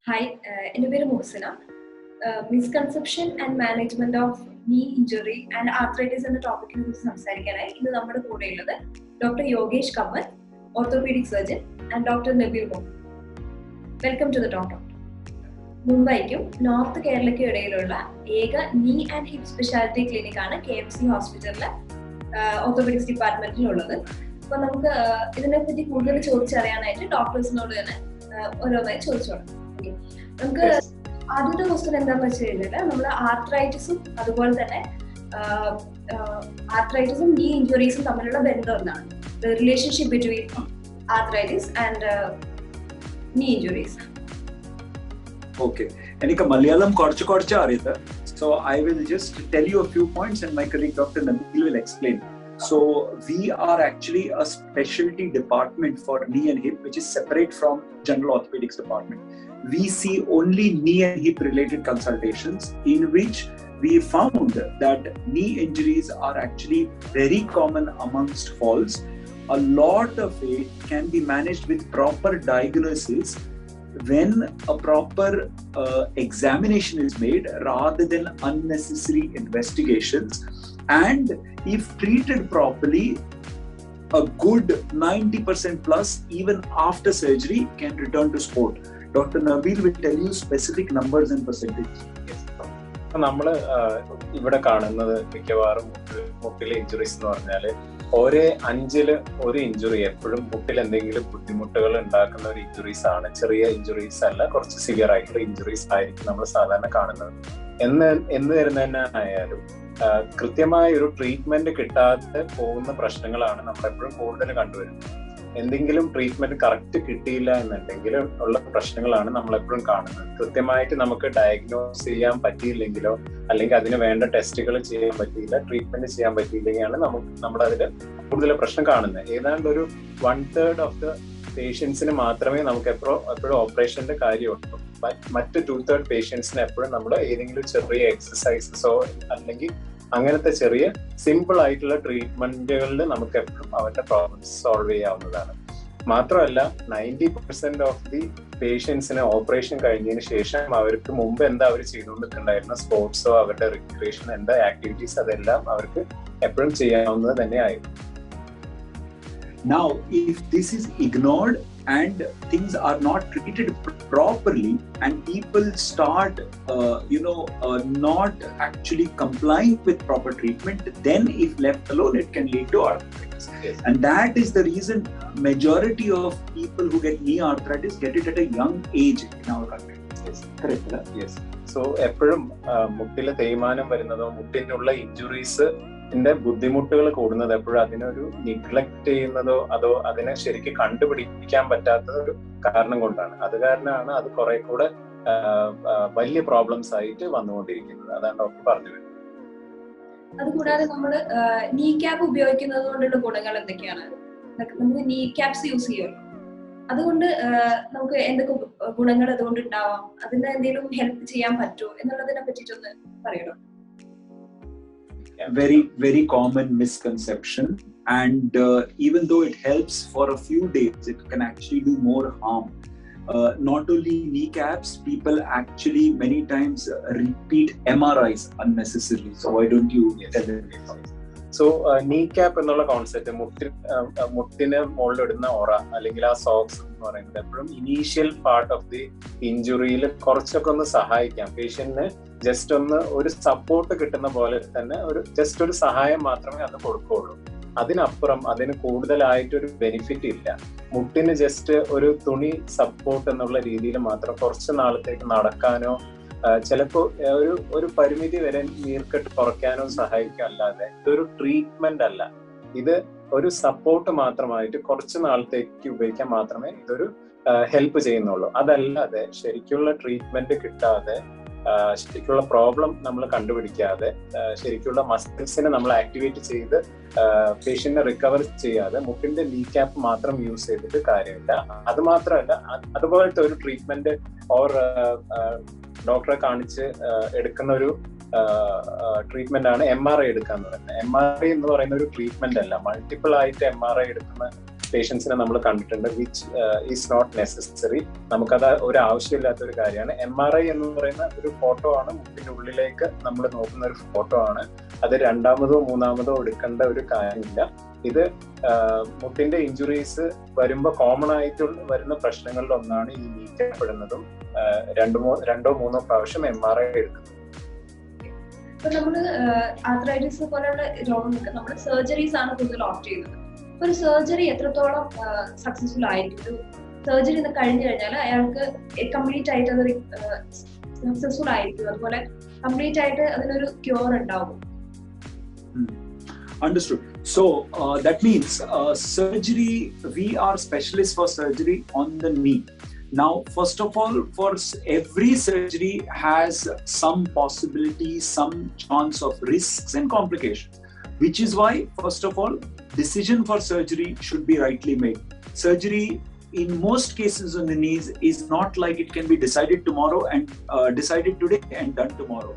Hi, എൻ്റെ പേര് Muhasina. Misconception and management of നീ ഇഞ്ചുറി ആൻഡ് ആർത്രൈറ്റിസ് എന്ന ടോപ്പിക്കിനെ കുറിച്ച് സംസാരിക്കാനായി ഇന്ന് നമ്മുടെ കൂടെയുള്ളത് doctor Yogesh Kammal, orthopaedic surgeon, and doctor Nabeel Muhammad. Welcome to the talk. മുംബൈക്കും നോർത്ത് കേരളയ്ക്കും ഇടയിലുള്ള ഏക നീ ആൻഡ് ഹിപ്പ് സ്പെഷ്യാലിറ്റി ക്ലിനിക്കാണ് KMC ഹോസ്പിറ്റലിലെ ഓർത്തോപീഡിക്സ് ഡിപ്പാർട്ട്മെന്റിലുള്ളത്. അപ്പൊ നമുക്ക് ഇതിനെപ്പറ്റി കൂടുതൽ ചോദിച്ചറിയാനായിട്ട് ഡോക്ടേഴ്സിനോട് തന്നെ ഓരോന്നായി ചോദിച്ചോളാം. നമുക്ക് ആദ്യത്തെ ക്വസ്റ്റ്യൻ എന്താണെന്ന് വെച്ച് കഴിഞ്ഞാൽ നമ്മുടെ ആർത്രൈറ്റിസും അതുപോലെ തന്നെ ആർത്രൈറ്റിസും നീ ഇഞ്ചുറീസും തമ്മിലുള്ള ബന്ധം എന്താണ്? The relationship between arthritis and നീ ഇഞ്ചുറീസ്. Okay, എനിക്ക് മലയാളം കുറച്ച് അറിയാം. So I will just tell you a few points and my colleague Dr. Nabil will explain. So we are actually a specialty department for knee and hip, which is separate from general orthopedics department. We see only knee and hip related consultations, in which we found that knee injuries are actually very common amongst falls. A lot of it can be managed with proper diagnosis when a proper examination is made rather than unnecessary investigations, and if treated properly, a good 90% plus even after surgery can return to sport. Dr. Nabil will tell you specific numbers and percentages. നമ്മള് ഇവിടെ കാണുന്നത് മിക്കവാറും മുട്ടിലെ injuries എന്ന് പറഞ്ഞാല് ഒരേ 5-ൽ 1 injury എപ്പോഴും മുട്ടിൽ എന്തെങ്കിലും ബുദ്ധിമുട്ടുകൾ ഉണ്ടാക്കുന്ന ഒരു ഇഞ്ചുറീസ് ആണ്. ചെറിയ ഇഞ്ചുറീസ് അല്ല, കുറച്ച് സിവിയർ ആയിട്ടുള്ള ഇഞ്ചുറീസ് ആയിരിക്കും നമ്മൾ സാധാരണ കാണുന്നത്. എന്ന് വരുന്ന ആയാലും കൃത്യമായ ഒരു ട്രീറ്റ്മെന്റ് കിട്ടാതെ പോകുന്ന പ്രശ്നങ്ങളാണ് നമ്മളെപ്പോഴും കൂടുതൽ കണ്ടുവരുന്നത്. എന്തെങ്കിലും ട്രീറ്റ്മെന്റ് കറക്റ്റ് കിട്ടിയില്ല എന്നുണ്ടെങ്കിൽ ഉള്ള പ്രശ്നങ്ങളാണ് നമ്മളെപ്പോഴും കാണുന്നത്. കൃത്യമായിട്ട് നമുക്ക് ഡയഗ്നോസ് ചെയ്യാൻ പറ്റിയില്ലെങ്കിലോ അല്ലെങ്കിൽ അതിന് വേണ്ട ടെസ്റ്റുകൾ ചെയ്യാൻ പറ്റിയില്ല, ട്രീറ്റ്മെന്റ് ചെയ്യാൻ പറ്റിയില്ലെങ്കിലാണ് നമ്മളതിൽ കൂടുതൽ പ്രശ്നം കാണുന്നത്. ഏതാണ്ട് ഒരു 1/3 ഓഫ് ദ പേഷ്യൻസിന് മാത്രമേ നമുക്ക് എപ്പോഴും ഓപ്പറേഷന്റെ കാര്യമുള്ളൂ. മറ്റ് 2/3 പേഷ്യൻസിന് എപ്പോഴും നമ്മൾ ഏതെങ്കിലും ചെറിയ എക്സസൈസസോ അല്ലെങ്കിൽ അങ്ങനത്തെ ചെറിയ സിമ്പിൾ ആയിട്ടുള്ള ട്രീറ്റ്മെന്റുകളിൽ നമുക്ക് എപ്പോഴും അവരുടെ പ്രോബ്ലംസ് സോൾവ് ചെയ്യാവുന്നതാണ്. മാത്രമല്ല 90% ഓഫ് ദി പേഷ്യൻസിന് ഓപ്പറേഷൻ കഴിഞ്ഞതിന് ശേഷം അവർക്ക് മുമ്പ് എന്താ അവർ ചെയ്തുകൊണ്ടിട്ടുണ്ടായിരുന്ന സ്പോർട്സോ അവരുടെ റിക്രിയേഷൻ എന്താ ആക്ടിവിറ്റീസ് അതെല്ലാം അവർക്ക് എപ്പോഴും ചെയ്യാവുന്നത് തന്നെയായിരുന്നു. Now, if this is ignored and things are not treated properly and people start not actually complying with proper treatment, then if left alone it can lead to arthritis. Yes. And that is the reason majority of people who get knee arthritis get it at a young age in our country. Yes, correct. Yes. So എപ്പോഴും മുട്ടിലെ തേയ്മാനം വരുന്നതോ മുട്ടിനുള്ള injuries ബുദ്ധിമുട്ടുകൾ കൂടുന്നത് എപ്പോഴും അതിനൊരു neglect ചെയ്യുന്നതോ അതോ അതിനെ ശരിക്കും കണ്ടുപിടിക്കാൻ പറ്റാത്ത ഒരു കാരണം കൊണ്ടാണ്. അത് കാരണമാണ് അത് കുറെ കൂടെ വലിയ പ്രോബ്ലംസ് ആയിട്ട് വന്നുകൊണ്ടിരിക്കുന്നത്. അതാണ് ഡോക്ടർ പറഞ്ഞു വരുന്നത്. അതുകൂടാതെ നമ്മൾ നീ ക്യാപ്പ് ഉപയോഗിക്കുന്നത് കൊണ്ടുള്ള ഗുണങ്ങൾ എന്തൊക്കെയാണ്? നമുക്ക് നീ ക്യാപ്സ് യൂസ് ചെയ്യുമല്ലോ, അതുകൊണ്ട് നമുക്ക് എന്തൊക്കെ ഗുണങ്ങൾ അതുകൊണ്ട് ഉണ്ടാവാം, അതിന് എന്തെങ്കിലും ഹെൽപ്പ് ചെയ്യാൻ പറ്റുമോ എന്നുള്ളതിനെ പറ്റിയിട്ടൊന്ന് പറയണോ? Very common misconception, and even though it helps for a few days, it can actually do more harm. Not only kneecaps, people actually many times repeat MRIs unnecessarily. So why don't you tell them? So നീ cap എന്നുള്ള concept മുട്ടിന് മുകളിലിടുന്ന ഓറ അല്ലെങ്കിൽ ആ socks എന്ന് പറയുന്നത് എപ്പോഴും initial part of the ഇഞ്ചുറിയിൽ കുറച്ചൊക്കെ ഒന്ന് സഹായിക്കാം. പേഷ്യന്റിന് ജസ്റ്റ് ഒരു സപ്പോർട്ട് കിട്ടുന്ന പോലെ തന്നെ ജസ്റ്റ് ഒരു സഹായം മാത്രമേ അത് കൊടുക്കുകയുള്ളൂ. അതിനപ്പുറം അതിന് കൂടുതലായിട്ടൊരു ബെനിഫിറ്റ് ഇല്ല. മുട്ടിന് ജസ്റ്റ് ഒരു തുണി സപ്പോർട്ട് എന്നുള്ള രീതിയിൽ മാത്രം കുറച്ച് നാളത്തേക്ക് നടക്കാനോ ചിലപ്പോൾ ഒരു പരിമിതി വരെ നീർക്കെട്ട് കുറയ്ക്കാനോ സഹായിക്കും. അല്ലാതെ ഇതൊരു ട്രീറ്റ്മെന്റ് അല്ല, ഇത് ഒരു സപ്പോർട്ട് മാത്രമായിട്ട് കുറച്ച് നാളത്തേക്ക് ഉപയോഗിക്കാൻ മാത്രമേ ഇതൊരു ഹെൽപ്പ് ചെയ്യുന്നുള്ളൂ. അതല്ലാതെ ശരിക്കുള്ള ട്രീറ്റ്മെന്റ് കിട്ടാതെ, ശരിക്കുള്ള പ്രോബ്ലം നമ്മൾ കണ്ടുപിടിക്കാതെ, ശരിക്കുള്ള മസിൽസിനെ നമ്മൾ ആക്ടിവേറ്റ് ചെയ്ത് പേഷ്യന്റിനെ റിക്കവർ ചെയ്യാതെ മുട്ടിന്റെ നീ ക്യാപ്പ് മാത്രം യൂസ് ചെയ്തിട്ട് കാര്യമില്ല. അത് മാത്രമല്ല, അതുപോലത്തെ ഒരു ട്രീറ്റ്മെന്റ് ഓർ ഡോക്ടറെ കാണിച്ച് എടുക്കുന്ന ഒരു ട്രീറ്റ്മെന്റ് ആണ് MRI എടുക്കുക എന്ന് പറയുന്നത്. MRI എന്ന് പറയുന്ന ഒരു ട്രീറ്റ്മെന്റ് അല്ല, മൾട്ടിപ്പിൾ ആയിട്ട് MRI എടുക്കുന്ന പേഷ്യൻസിനെ നമ്മൾ കണ്ടിട്ടുണ്ട്, വിച്ച് ഈസ് നോട്ട് നെസസറി. നമുക്കത് ഒരു ആവശ്യമില്ലാത്ത ഒരു കാര്യമാണ്. MRI എന്ന് പറയുന്ന ഒരു ഫോട്ടോ ആണ്, മുട്ടിന്റെ ഉള്ളിലേക്ക് നമ്മൾ നോക്കുന്ന ഒരു ഫോട്ടോ ആണ്. അത് രണ്ടാമതോ മൂന്നാമതോ എടുക്കേണ്ട ഒരു കാര്യമില്ല. ഇത് മുട്ടിന്റെ ഇഞ്ചുറീസ് വരുമ്പോൾ കോമൺ ആയിട്ട് വരുന്ന പ്രശ്നങ്ങളിൽ ഒന്നാണ് ഈ നീക്കപ്പെടുന്നതും രണ്ടോ മൂന്നോ പ്രാവശ്യം MRI എടുക്കുന്നത്. ഇപ്പൊ നമ്മള് ആർത്രൈറ്റിസ് പോലെയുള്ള രോഗങ്ങൾക്ക് നമ്മൾ സർജറീസ് ആണ് കൂടുതൽ ഓപ്റ്റ് ചെയ്യുന്നത്. ഒരു സർജറി എത്രത്തോളം സക്സസ്ഫുൾ ആയിരിക്കും? ഒരു സർജറി കഴിഞ്ഞു കഴിഞ്ഞാൽ അയാൾക്ക് കംപ്ലീറ്റ് ആയിട്ട് അത് സക്സസ്ഫുൾ ആയിരിക്കും, അതുപോലെ കംപ്ലീറ്റ് ആയിട്ട് അതിനൊരു ക്യൂർ ഉണ്ടാവും? Understood. So that means surgery, we are specialists for surgery on the knee. Now, first of all, for every surgery has some possibility, some chance of risks and complications, which is why, first of all, decision for surgery should be rightly made. Surgery in most cases on the knees is not like it can be decided tomorrow and decided today and done tomorrow.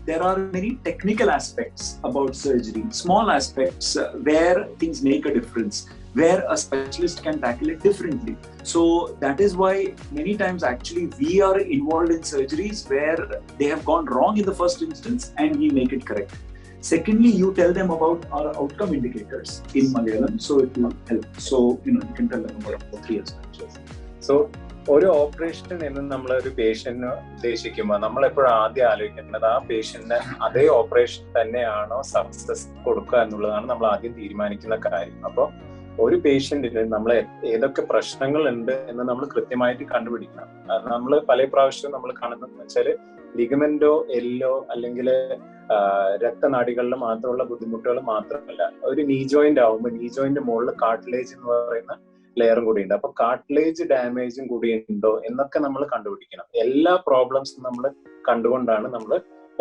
There are many technical aspects about surgery, small aspects where things make a difference, where a specialist can tackle it differently. So that is why many times actually we are involved in surgeries where they have gone wrong in the first instance and we make it correct. Secondly, you tell them about our outcome indicators in Malayalam, so it will help. So you can tell them about 3 aspects. So ഒരു operation എന്ന് നമ്മൾ ഒരു പേഷ്യന്റിന് ഉദ്ദേശിക്കുമ്പോൾ നമ്മൾ എപ്പോഴും ആദ്യം ആലോചിക്കേണ്ടത് ആ പേഷ്യന്റിന് അതേ ഓപ്പറേഷൻ തന്നെയാണോ സക്സസ് കൊടുക്കുക എന്നുള്ളതാണ് നമ്മൾ ആദ്യം തീരുമാനിക്കുന്ന കാര്യം. അപ്പോൾ ഒരു പേഷ്യന്റിന് നമ്മൾ ഏതൊക്കെ പ്രശ്നങ്ങൾ ഉണ്ട് എന്ന് നമ്മൾ കൃത്യമായിട്ട് കണ്ടുപിടിക്കണം. നമ്മൾ പല പ്രാവശ്യവും നമ്മൾ കാണുന്നതെന്ന് വെച്ചാൽ ലിഗമെന്റോ എല്ലോ അല്ലെങ്കിൽ രക്തനാടികളിൽ മാത്രമുള്ള ബുദ്ധിമുട്ടുകൾ മാത്രമല്ല, ഒരു നീ ജോയിന്റ് ആവുമ്പോൾ നീ ജോയിന്റ് മുകളിൽ കാർട്ടിലേജ് എന്ന് പറയുന്ന ലെയറും കൂടി ഉണ്ട്. അപ്പൊ കാർട്ടിലേജ് ഡാമേജും കൂടി ഉണ്ടോ എന്നൊക്കെ നമ്മൾ കണ്ടുപിടിക്കണം. എല്ലാ പ്രോബ്ലംസും നമ്മൾ കണ്ടുകൊണ്ടാണ് നമ്മൾ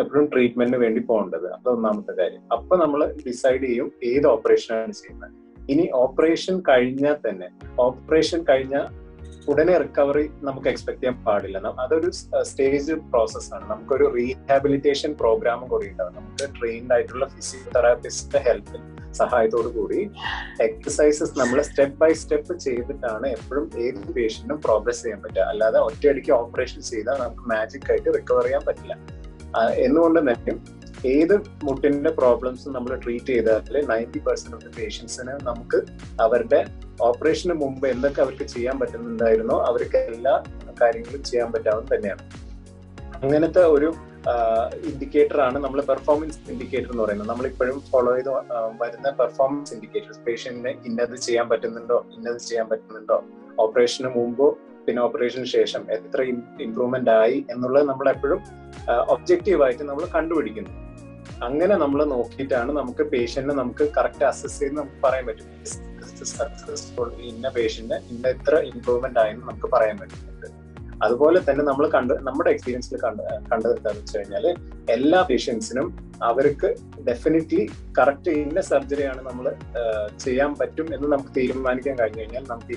എപ്പോഴും ട്രീറ്റ്മെന്റിന് വേണ്ടി പോകേണ്ടത്. അത് ഒന്നാമത്തെ കാര്യം. അപ്പൊ നമ്മൾ ഡിസൈഡ് ചെയ്യും ഏത് ഓപ്പറേഷനാണ് ചെയ്യുന്നത്. ഇനി ഓപ്പറേഷൻ കഴിഞ്ഞാൽ തന്നെ, ഓപ്പറേഷൻ കഴിഞ്ഞാൽ ഉടനെ റിക്കവറി നമുക്ക് എക്സ്പെക്ട് ചെയ്യാൻ പാടില്ല. അതൊരു സ്റ്റേജ് പ്രോസസ്സാണ്. നമുക്കൊരു റീഹാബിലിറ്റേഷൻ പ്രോഗ്രാമും കൂടി ഉണ്ടാവും. നമുക്ക് ട്രെയിൻഡ് ആയിട്ടുള്ള ഫിസിയോതെറാപ്പിസ്റ്റിന്റെ ഹെൽപ്പിൽ സഹായത്തോടു കൂടി എക്സസൈസസ് നമ്മൾ സ്റ്റെപ്പ് ബൈ സ്റ്റെപ്പ് ചെയ്തിട്ടാണ് എപ്പോഴും ഏത് പേഷ്യന്റിനും പ്രോഗ്രസ് ചെയ്യാൻ പറ്റുക. അല്ലാതെ ഒറ്റയടിക്ക് ഓപ്പറേഷൻ ചെയ്താൽ നമുക്ക് മാജിക് ആയിട്ട് റിക്കവർ ചെയ്യാൻ പറ്റില്ല. എന്നുകൊണ്ട് തന്നെ ഏത് മുട്ടിന്റെ പ്രോബ്ലംസും നമ്മൾ ട്രീറ്റ് ചെയ്താൽ 90% ഓഫ് ദ പേഷ്യൻസിന് നമുക്ക് അവരുടെ ഓപ്പറേഷന് മുമ്പ് എന്തൊക്കെ അവർക്ക് ചെയ്യാൻ പറ്റുന്നുണ്ടായിരുന്നോ അവർക്ക് എല്ലാ കാര്യങ്ങളും ചെയ്യാൻ പറ്റാവുന്ന തന്നെയാണ്. അങ്ങനത്തെ ഒരു ഇൻഡിക്കേറ്റർ ആണ് നമ്മൾ പെർഫോമൻസ് ഇൻഡിക്കേറ്റർ എന്ന് പറയുന്നത്. നമ്മളിപ്പോഴും ഫോളോ ചെയ്ത് വരുന്ന പെർഫോമൻസ് ഇൻഡിക്കേറ്റേഴ്സ്, പേഷ്യന്റിന് ഇന്നത് ചെയ്യാൻ പറ്റുന്നുണ്ടോ, ഓപ്പറേഷന് മുമ്പോ പിന്നെ ഓപ്പറേഷന് ശേഷം എത്ര ഇംപ്രൂവ്മെന്റ് ആയി എന്നുള്ളത് നമ്മൾ എപ്പോഴും ഒബ്ജക്റ്റീവായിട്ട് നമ്മൾ കണ്ടുപിടിക്കുന്നു. അങ്ങനെ നമ്മൾ നോക്കിയിട്ടാണ് നമുക്ക് പേഷ്യന്റിനെ നമുക്ക് കറക്റ്റ് അസസ് ചെയ്ത് നമുക്ക് പറയാൻ പറ്റും സക്സസ്ഫുൾ ഇന്ന പേഷ്യന്റിന് ഇന്ന എത്ര ഇംപ്രൂവ്മെന്റ് ആയെന്ന് നമുക്ക് പറയാൻ പറ്റുന്നുണ്ട്. അതുപോലെ തന്നെ നമ്മൾ നമ്മുടെ എക്സ്പീരിയൻസിൽ കണ്ടത് എന്താണെന്ന് വെച്ച് കഴിഞ്ഞാല് എല്ലാ പേഷ്യൻസിനും അവർക്ക് ഡെഫിനറ്റ്ലി കറക്റ്റ് ഇന്ന സർജറിയാണ് നമ്മൾ ചെയ്യാൻ പറ്റും എന്ന് നമുക്ക് തീരുമാനിക്കാൻ കഴിഞ്ഞു കഴിഞ്ഞാൽ നമുക്ക്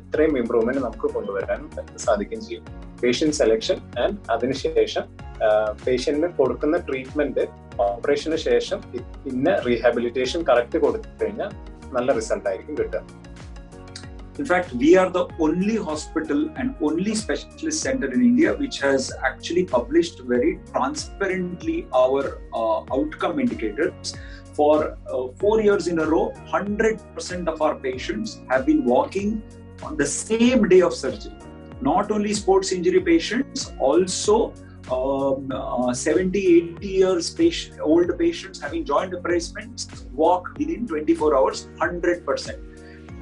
ഇത്രയും ഇംപ്രൂവ്മെന്റ് നമുക്ക് കൊണ്ടുവരാൻ സാധിക്കുകയും ചെയ്യും. പേഷ്യന്റ് സെലക്ഷൻ ആൻഡ് അതിനുശേഷം പേഷ്യന്റിന് കൊടുക്കുന്ന ട്രീറ്റ്മെന്റ് ഓപ്പറേഷന് ശേഷം ഇന്ന റീഹാബിലിറ്റേഷൻ കറക്റ്റ് കൊടുത്തു കഴിഞ്ഞാൽ നല്ല റിസൾട്ട് ആയിരിക്കും കിട്ടുക. In fact, we are the only hospital and only specialist center in India which has actually published very transparently our outcome indicators. For 4 years in a row, 100% of our patients have been walking on the same day of surgery. Not only sports injury patients, also 70-80 years old patients having joint replacements walk within 24 hours, 100%.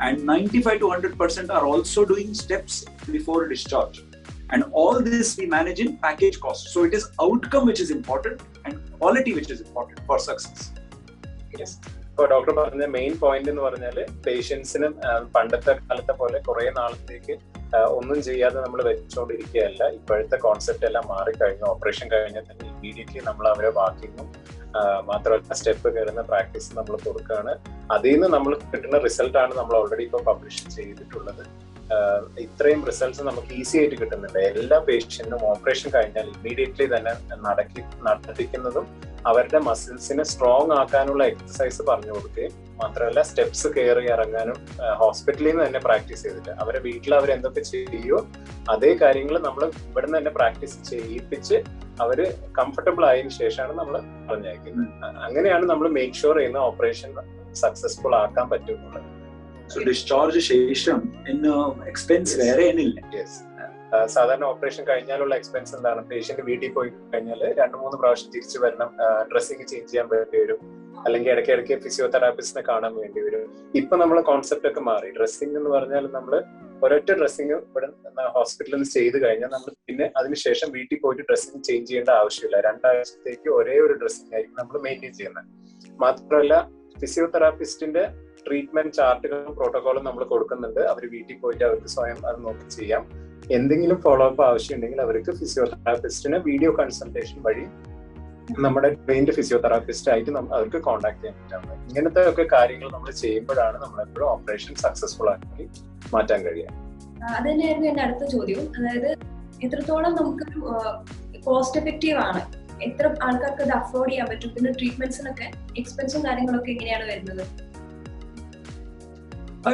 And 95 to 100% are also doing steps before discharge. And all this we manage in package cost. So it is outcome which is important and quality which is important for success. Yes. ഇപ്പോൾ doctor പറഞ്ഞ main point എന്ന് പറഞ്ഞാല് പേഷ്യൻസിന് പണ്ടത്തെ കാലത്തെ പോലെ കുറെ നാളത്തേക്ക് ഒന്നും ചെയ്യാതെ നമ്മൾ വെച്ചുകൊണ്ടിരിക്കുകയല്ല. ഇപ്പോഴത്തെ കോൺസെപ്റ്റ് എല്ലാം മാറിക്കഴിഞ്ഞു. ഓപ്പറേഷൻ കഴിഞ്ഞാൽ തന്നെ ഇമ്മീഡിയറ്റ്ലി നമ്മൾ അവരെ വാക്കിങ്ങും മാത്രമല്ല സ്റ്റെപ്പ് കയറുന്ന പ്രാക്ടീസ് നമ്മൾ കൊടുക്കുകയാണ്. അതിൽ നിന്ന് നമ്മൾ കിട്ടുന്ന റിസൾട്ടാണ് നമ്മൾ ഓൾറെഡി ഇപ്പോൾ പബ്ലിഷ് ചെയ്തിട്ടുള്ളത്. ഇത്രയും റിസൾട്ട്സ് നമുക്ക് ഈസി ആയിട്ട് കിട്ടുന്നുണ്ട്. എല്ലാ പേഷ്യന്റിനും ഓപ്പറേഷൻ കഴിഞ്ഞാൽ ഇമ്മീഡിയറ്റ്ലി തന്നെ നടത്തിക്കുന്നതും അവരുടെ മസിൽസിനെ സ്ട്രോങ് ആക്കാനുള്ള എക്സസൈസ് പറഞ്ഞു കൊടുക്കുകയും മാത്രമല്ല സ്റ്റെപ്സ് കയറി ഇറങ്ങാനും ഹോസ്പിറ്റലിൽ നിന്ന് തന്നെ പ്രാക്ടീസ് ചെയ്തിട്ട് അവരെ വീട്ടിൽ അവർ എന്തൊക്കെ ചെയ്യുമോ അതേ കാര്യങ്ങൾ നമ്മൾ ഇവിടെ നിന്ന് തന്നെ പ്രാക്ടീസ് ചെയ്യിപ്പിച്ച് അവര് കംഫർട്ടബിൾ ആയതിനു ശേഷമാണ് നമ്മൾ പറഞ്ഞയക്കുന്നത്. അങ്ങനെയാണ് നമ്മൾ മേക്ക് ഷുവർ ചെയ്യുന്ന ഓപ്പറേഷൻ സക്സസ്ഫുൾ ആക്കാൻ പറ്റുന്നുള്ളത്. ഡിസ്ചാർജ് ശേഷം എക്സ്പെൻസ് വേറെ സാധാരണ ഓപ്പറേഷൻ കഴിഞ്ഞാലുള്ള എക്സ്പെൻസ് എന്താണ്? പേഷ്യന്റ് വീട്ടിൽ പോയി കഴിഞ്ഞാൽ 2-3 പ്രാവശ്യം തിരിച്ചു വരണം, ഡ്രസ്സിങ് ചേഞ്ച് ചെയ്യാൻ വേണ്ടി വരും, അല്ലെങ്കിൽ ഇടയ്ക്കിടയ്ക്ക് ഫിസിയോതെറാപ്പിസ്റ്റിനെ കാണാൻ വേണ്ടി വരും. ഇപ്പൊ നമ്മളെ കോൺസെപ്റ്റ് ഒക്കെ മാറി. ഡ്രസ്സിംഗ് എന്ന് പറഞ്ഞാൽ നമ്മൾ ഒരൊറ്റ ഡ്രസ്സിങ് ഇവിടെ ഹോസ്പിറ്റലിൽ നിന്ന് ചെയ്ത് കഴിഞ്ഞാൽ നമ്മൾ പിന്നെ അതിനുശേഷം വീട്ടിൽ പോയിട്ട് ഡ്രസ്സിംഗ് ചേഞ്ച് ചെയ്യേണ്ട ആവശ്യമില്ല. 2 ആഴ്ചത്തേക്ക് ഒരേ ഒരു ഡ്രസ്സിംഗ് ആയിരിക്കും നമ്മൾ മെയിൻറ്റെയിൻ ചെയ്യുന്നത്. മാത്രമല്ല ഫിസിയോതെറാപ്പിസ്റ്റിന്റെ ട്രീറ്റ്മെന്റ് ചാർട്ടുകളും പ്രോട്ടോകോളും നമ്മൾ കൊടുക്കുന്നുണ്ട്. അവർ വീട്ടിൽ പോയിട്ട് അവർക്ക് സ്വയം അത് നോക്കി ചെയ്യാം. എന്തെങ്കിലും ഫോളോ അപ്പ് ആവശ്യമുണ്ടെങ്കിൽ അവർക്ക് ഫിസിയോതെറാപ്പിസ്റ്റിനെ വീഡിയോ കൺസൾട്ടേഷൻ വഴി നമ്മുടെ ട്രെയിൻഡ് ഫിസിയോതെറാപ്പിസ്റ്റ് ആയിട്ട് അവർക്ക് കോൺടാക്ട് ചെയ്യാൻ പറ്റാവുന്നത്. ഇങ്ങനത്തെ ഒക്കെ കാര്യങ്ങൾ നമ്മൾ ചെയ്യുമ്പോഴാണ് നമ്മളെപ്പോഴും ഓപ്പറേഷൻ സക്സസ്ഫുൾ ആക്കി മാറ്റാൻ കഴിയുക. അത് തന്നെയായിരുന്നു എന്റെ അടുത്ത ചോദ്യം. അതായത് എത്രത്തോളം നമുക്കൊരു കോസ്റ്റ് എഫക്റ്റീവ് ആണ്, എത്ര ആൾക്കാർക്ക് അത് അഫോർഡ് ചെയ്യാൻ പറ്റും, പിന്നെ ട്രീറ്റ്മെന്റ്സിനൊക്കെ എക്സ്പെൻസും കാര്യങ്ങളൊക്കെ എങ്ങനെയാണ് വരുന്നത്?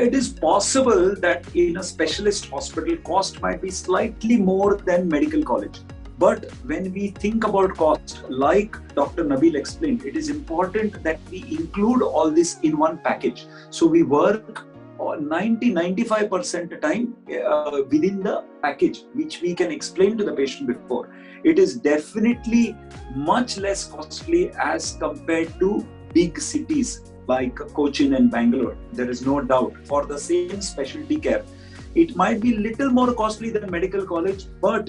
It is possible that in a specialist hospital, cost might be slightly more than medical college. But when we think about cost, like Dr. Nabil explained, it is important that we include all this in one package. So we work 90-95% time within the package, which we can explain to the patient before. It is definitely much less costly as compared to big cities like Cochin and Bangalore. There is no doubt. For the same specialty care, it might be little more costly than medical college, but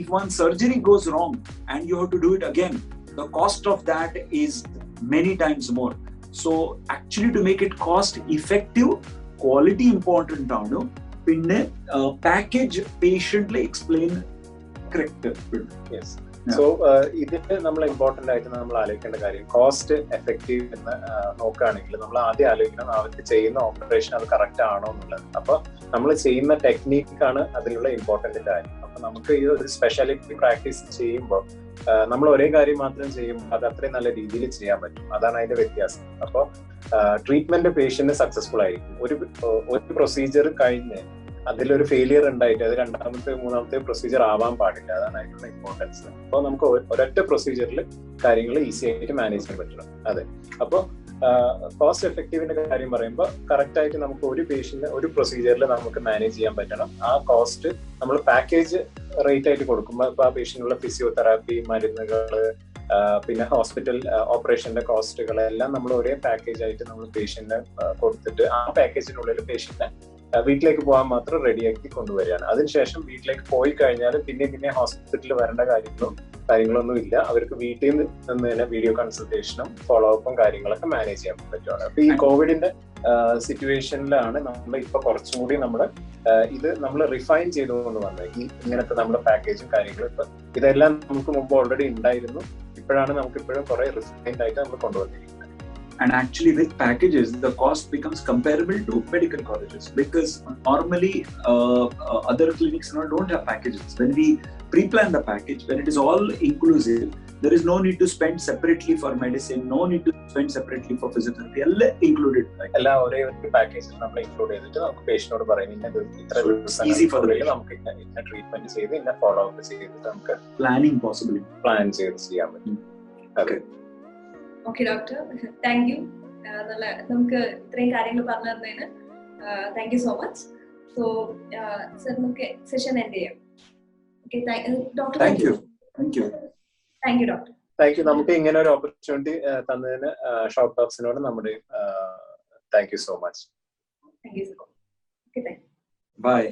if one surgery goes wrong and you have to do it again, the cost of that is many times more. So actually, to make it cost effective, quality important aanu pinne package patiently explain correct. Yes. So ഇതിന് നമ്മൾ important ആയിട്ട് നമ്മൾ ആലോചിക്കേണ്ട കാര്യം cost effective എന്ന് നോക്കുകയാണെങ്കിൽ നമ്മൾ ആദ്യം ആലോചിക്കണം അവർക്ക് ചെയ്യുന്ന ഓപ്പറേഷൻ അത് കറക്റ്റ് ആണോ എന്നുള്ളത്. അപ്പൊ നമ്മൾ ചെയ്യുന്ന ടെക്നീക്കാണ് അതിലുള്ള ഇമ്പോർട്ടന്റ് കാര്യം. അപ്പൊ നമുക്ക് ഈ ഒരു സ്പെഷ്യാലിറ്റി പ്രാക്ടീസ് ചെയ്യുമ്പോൾ നമ്മൾ ഒരേ കാര്യം മാത്രം ചെയ്യുമ്പോൾ അത് അത്രയും നല്ല രീതിയിൽ ചെയ്യാൻ പറ്റും. അതാണ് അതിന്റെ വ്യത്യാസം. അപ്പോൾ ട്രീറ്റ്മെന്റ് പേഷ്യന്റ് സക്സസ്ഫുൾ ആയിരിക്കും. ഒരു പ്രൊസീജിയർ കഴിഞ്ഞ് അതിലൊരു ഫെയിലിയർ ഉണ്ടായിട്ട് അത് 2ാമത്തെ 3ാമത്തെ പ്രൊസീജിയർ ആവാൻ പാടില്ല. അതാണ് അതിനുള്ള ഇമ്പോർട്ടൻസ്. അപ്പോൾ നമുക്ക് ഒരൊറ്റ പ്രൊസീജിയറിൽ കാര്യങ്ങൾ ഈസി ആയിട്ട് മാനേജ് ചെയ്യാൻ പറ്റണം. അതെ. അപ്പോൾ കോസ്റ്റ് എഫക്റ്റീവിന്റെ കാര്യം പറയുമ്പോൾ കറക്റ്റ് ആയിട്ട് നമുക്ക് ഒരു പേഷ്യന്റ് ഒരു പ്രൊസീജിയറിൽ നമുക്ക് മാനേജ് ചെയ്യാൻ പറ്റണം. ആ കോസ്റ്റ് നമ്മൾ പാക്കേജ് റേറ്റ് ആയിട്ട് കൊടുക്കുമ്പോൾ ഇപ്പോൾ ആ പേഷ്യന്റിനുള്ള ഫിസിയോതെറാപ്പി, മരുന്നുകൾ, പിന്നെ ഹോസ്പിറ്റൽ ഓപ്പറേഷന്റെ കോസ്റ്റുകൾ എല്ലാം നമ്മൾ ഒരേ പാക്കേജ് ആയിട്ട് നമ്മൾ പേഷ്യന്റിന് കൊടുത്തിട്ട് ആ പാക്കേജിനുള്ളിൽ പേഷ്യന്റിനെ വീട്ടിലേക്ക് പോകാൻ മാത്രം റെഡിയാക്കി കൊണ്ടുവരികയാണ്. അതിനുശേഷം വീട്ടിലേക്ക് പോയി കഴിഞ്ഞാൽ പിന്നെ ഹോസ്പിറ്റലിൽ വരേണ്ട കാര്യങ്ങളൊന്നും ഇല്ല. അവർക്ക് വീട്ടിൽ നിന്ന് തന്നെ വീഡിയോ കൺസൾട്ടേഷനും ഫോളോ അപ്പും കാര്യങ്ങളൊക്കെ മാനേജ് ചെയ്യാൻ പറ്റുകയാണ്. അപ്പൊ ഈ കോവിഡിന്റെ സിറ്റുവേഷനിലാണ് നമ്മൾ ഇപ്പൊ കുറച്ചും കൂടി ഇത് നമ്മൾ റിഫൈൻ ചെയ്തുകൊണ്ട് വന്നത്. ഇങ്ങനത്തെ നമ്മുടെ പാക്കേജും കാര്യങ്ങളും ഇപ്പൊ ഇതെല്ലാം നമുക്ക് മുമ്പ് ഓൾറെഡി ഉണ്ടായിരുന്നു. ഇപ്പോഴാണ് നമുക്ക് ഇപ്പോഴും കുറെ റിഫൈൻഡ് ആയിട്ട് നമ്മൾ കൊണ്ടുവന്നിരിക്കുന്നത്. And actually with packages, the cost becomes comparable to medical colleges because normally other clinics don't have packages. When we pre-plan the package, when it is all inclusive, there is no need to spend separately for medicine, no need to spend separately for physiotherapy. All included. എല്ലാ ഒരേ ഒരു പാക്കേജിൽ നമ്മൾ include ചെയ്തിട്ട് നമുക്ക് പേഷ്യന്റിനോട് പറയും easy for the നമുക്ക് ഇന്ന ട്രീറ്റ്മെന്റ് ചെയ്ത് ഇന്ന ഫോളോ അപ്പ് ചെയ്തിട്ട് നമുക്ക് planning possibly പ്ലാൻ ചെയ്ത് ചെയ്യാൻ പറ്റും. Okay. Okay doctor, thank you. നമുക്ക് ഇത്രയും കാര്യങ്ങൾ പറഞ്ഞു തന്നതിന് thank you so much. So sir നമുക്ക് സെഷൻ എൻഡ് ചെയ്യാം. Okay doctor. Thank you doctor. Thank you. നമുക്ക് ഇങ്ങനെ ഒരു ഓപ്പർച്യൂണിറ്റി തന്നതിന് ഷോപ്പ് ടോക്സിനോട് നമ്മുടെ thank you so much. Thank you so much. Okay, thank you. By.